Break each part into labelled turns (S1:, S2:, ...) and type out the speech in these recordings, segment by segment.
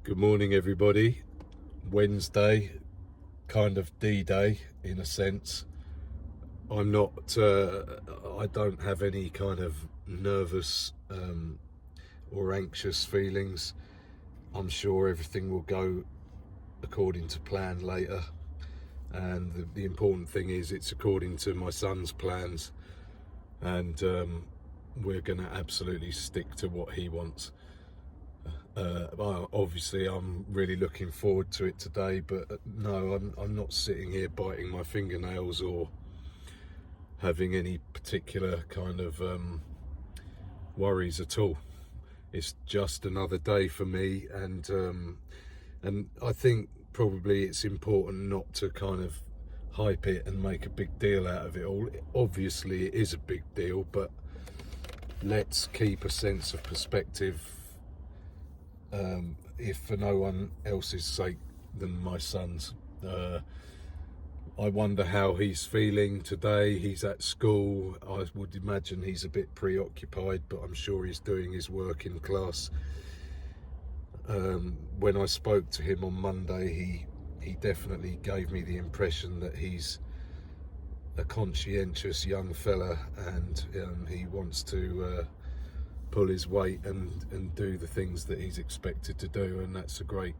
S1: Good morning, everybody. Wednesday, kind of D-Day in a sense. I'm not, I don't have any kind of nervous or anxious feelings. I'm sure everything will go according to plan later. And the important thing is it's according to my son's plans. And we're going to absolutely stick to what he wants. Well, obviously I'm really looking forward to it today, but no, I'm not sitting here biting my fingernails or having any particular kind of worries at all. It's just another day for me, and I think probably it's important not to kind of hype it and make a big deal out of it all. Obviously it is a big deal, but let's keep a sense of perspective, if for no one else's sake than my son's. I wonder how he's feeling today. He's at school. I would imagine he's a bit preoccupied, but I'm sure he's doing his work in class. When I spoke to him on Monday, he definitely gave me the impression that he's a conscientious young fella, and he wants to pull his weight and do the things that he's expected to do, and that's a great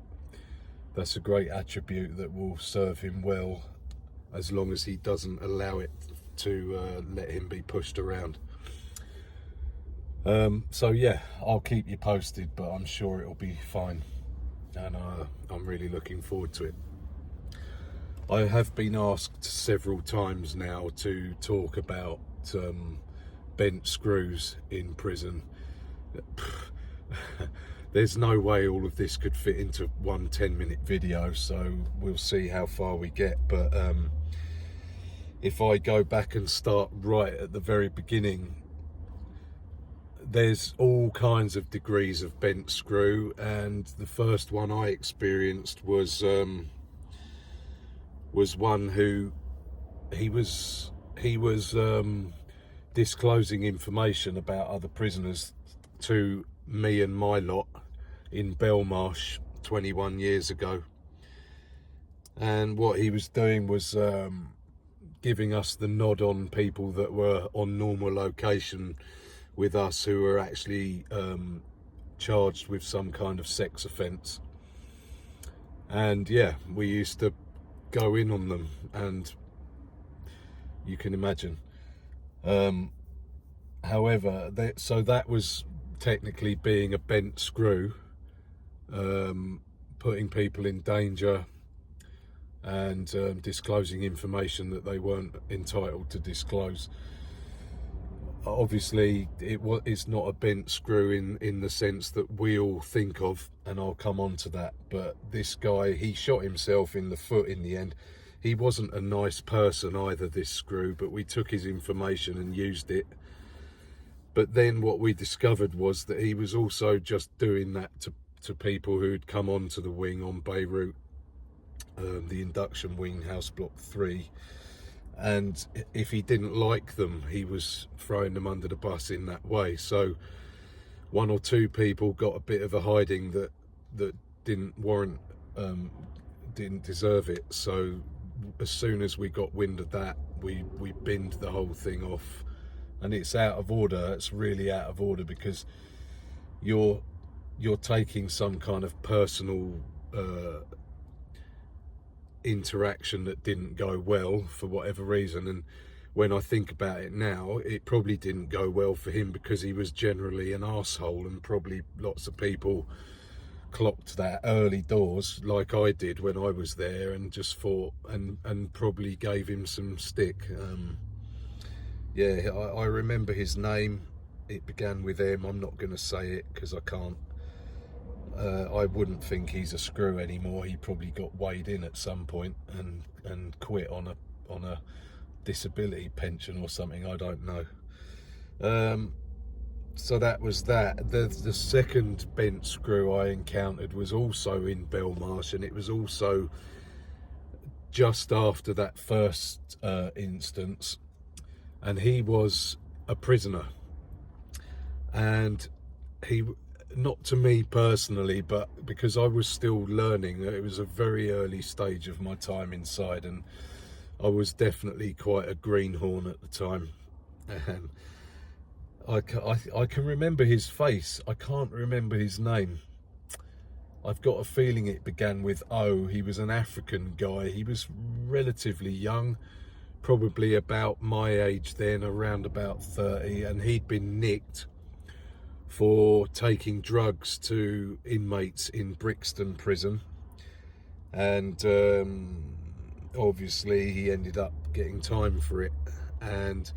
S1: attribute that will serve him well, as long as he doesn't allow it to let him be pushed around. So yeah, I'll keep you posted, but I'm sure it'll be fine, and I'm really looking forward to it. I have been asked several times now to talk about bent screws in prison. There's no way all of this could fit into one 10-minute video, so we'll see how far we get. But if I go back and start right at the very beginning, there's all kinds of degrees of bent screw, and the first one I experienced was one who he was disclosing information about other prisoners to me and my lot in Belmarsh 21 years ago. And what he was doing was giving us the nod on people that were on normal location with us, who were actually charged with some kind of sex offence. And yeah, we used to go in on them, and you can imagine. However, so that was technically being a bent screw, putting people in danger and disclosing information that they weren't entitled to disclose. Obviously it's not a bent screw in the sense that we all think of, and I'll come on to that. But this guy, he shot himself in the foot in the end. He wasn't a nice person either, this screw, but we took his information and used it. But then what we discovered was that he was also just doing that to people who'd come onto the wing on Beirut, the induction wing, house block 3. And if he didn't like them, he was throwing them under the bus in that way. So one or two people got a bit of a hiding that didn't warrant, didn't deserve it. So as soon as we got wind of that, we binned the whole thing off. And it's out of order. It's really out of order, because you're taking some kind of personal interaction that didn't go well for whatever reason. And when I think about it now, it probably didn't go well for him, because he was generally an arsehole, and probably lots of people clocked that early doors like I did when I was there, and just thought and probably gave him some stick. Yeah, I remember his name. It began with M. I'm not going to say it because I can't. I wouldn't think he's a screw anymore. He probably got weighed in at some point and quit on a disability pension or something. I don't know. So that was that. The second bent screw I encountered was also in Belmarsh, and it was also just after that first instance. And he was a prisoner, and not to me personally, but because I was still learning. It was a very early stage of my time inside, and I was definitely quite a greenhorn at the time. And I can remember his face. I can't remember his name. I've got a feeling it began with O. He was an African guy. He was relatively young, probably about my age then, around about 30, and he'd been nicked for taking drugs to inmates in Brixton prison. And obviously he ended up getting time for it. And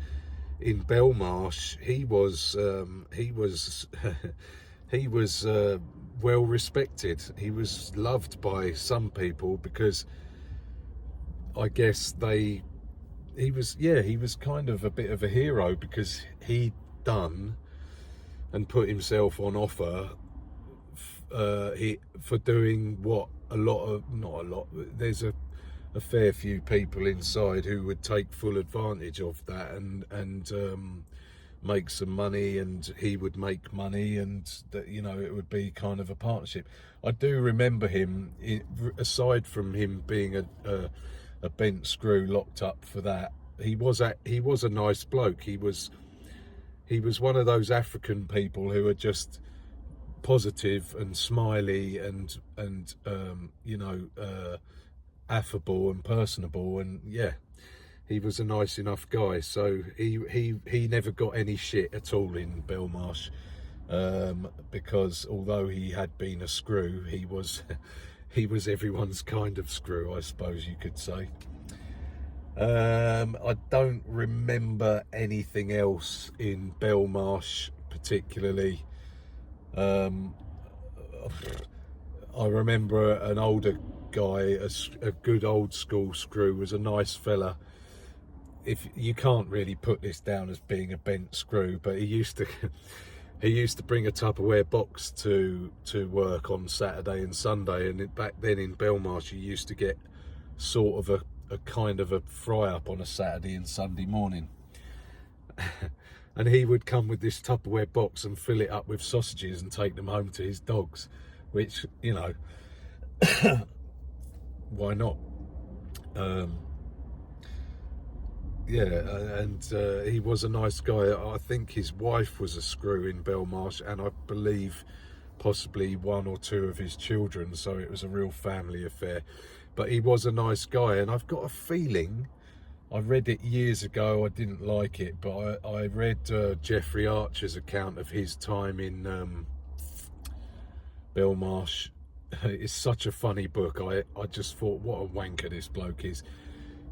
S1: in Belmarsh, he was he was well respected. He was loved by some people because I guess he was kind of a bit of a hero, because he'd done and put himself on offer for doing what there's a fair few people inside who would take full advantage of that and make some money, and he would make money, and that, you know, it would be kind of a partnership. I do remember him, aside from him being a bent screw locked up for that, he was a nice bloke. He was one of those African people who are just positive and smiley and you know, affable and personable, and yeah, he was a nice enough guy. So he never got any shit at all in Belmarsh, because although he had been a screw, he was he was everyone's kind of screw, I suppose you could say. I don't remember anything else in Belmarsh particularly. I remember an older guy, a good old school screw, was a nice fella. If you can't really put this down as being a bent screw, but he used to bring a Tupperware box to work on Saturday and Sunday, and back then in Belmarsh you used to get sort of a kind of a fry up on a Saturday and Sunday morning. And he would come with this Tupperware box and fill it up with sausages and take them home to his dogs, which, you know, why not? Yeah, and he was a nice guy. I think his wife was a screw in Belmarsh, and I believe possibly one or two of his children, so it was a real family affair. But he was a nice guy, and I've got a feeling, I read it years ago, I didn't like it, but I read Jeffrey Archer's account of his time in Belmarsh. It's such a funny book. I just thought, what a wanker this bloke is.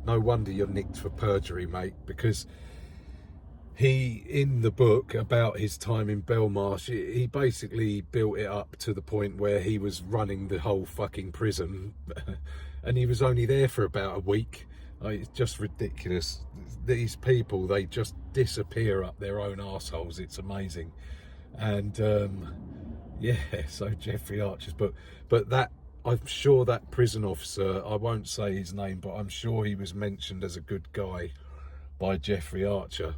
S1: No wonder you're nicked for perjury, mate, because he, in the book about his time in Belmarsh, he basically built it up to the point where he was running the whole fucking prison and he was only there for about a week. It's just ridiculous. These people, they just disappear up their own arseholes. It's amazing. And yeah, so Jeffrey Archer's book. But that, I'm sure that prison officer, I won't say his name, but I'm sure he was mentioned as a good guy by Jeffrey Archer.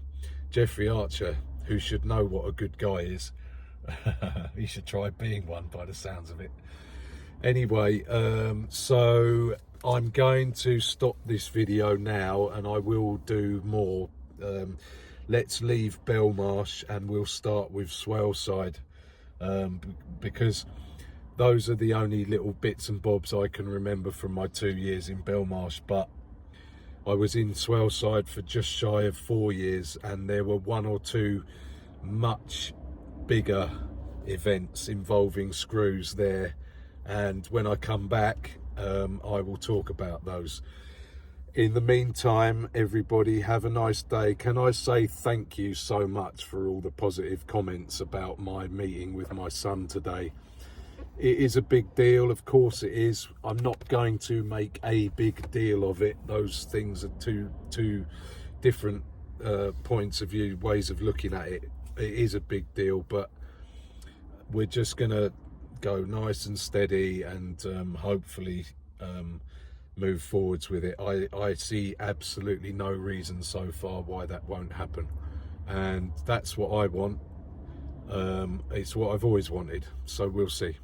S1: Jeffrey Archer, who should know what a good guy is. He should try being one by the sounds of it. Anyway, so I'm going to stop this video now, and I will do more. Let's leave Belmarsh and we'll start with Swaleside, because those are the only little bits and bobs I can remember from my 2 years in Belmarsh. But I was in Swaleside for just shy of 4 years, and there were one or two much bigger events involving screws there, and when I come back I will talk about those. In the meantime, everybody have a nice day. Can I say thank you so much for all the positive comments about my meeting with my son today. It is a big deal, of course it is. I'm not going to make a big deal of it. Those things are two different points of view, ways of looking at it. It is a big deal, but we're just gonna go nice and steady and hopefully move forwards with it. I see absolutely no reason so far why that won't happen, and that's what I want. It's what I've always wanted, so we'll see.